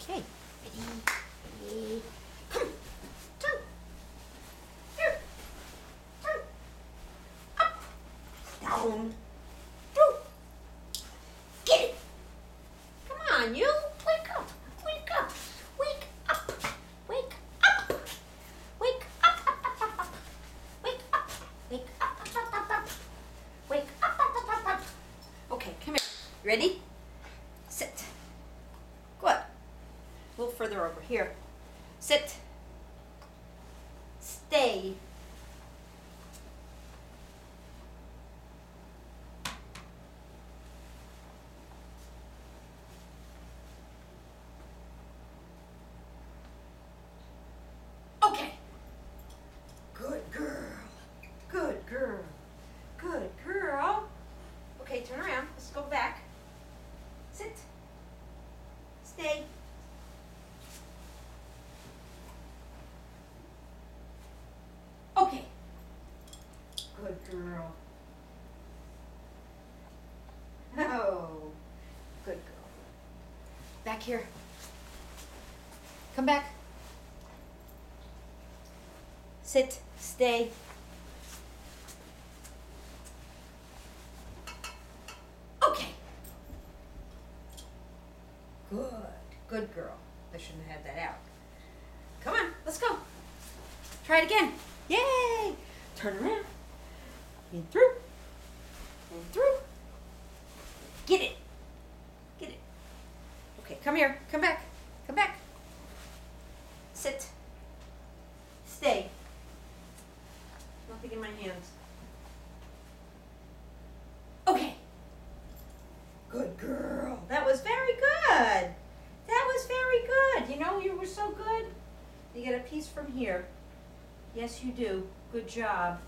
Okay. Ready? Come. Turn. Here. Turn. Up. Down. Through. Get it. Come on, you. Wake up. Wake up. Wake up. Wake up. Wake up. Wake up. Wake up. Wake up. Okay, come here. Ready? Sit. Good. A little further over here. Sit. Stay. Okay. Good girl. Good girl. Good girl. Okay, turn around. Let's go back. Sit. Stay. Okay. Good girl. Oh, good girl. Back here. Come back. Sit. Stay. Okay. Good. Good girl. I shouldn't have had that out. Come on, let's go. Try it again. Yay! Turn around. In through. In through. Get it. Get it. Okay, come here. Come back. Come back. Sit. Stay. Nothing in my hands. Okay. Good girl. That was very good. That was very good. You know, you were so good. You get a piece from here. Yes, you do. Good job.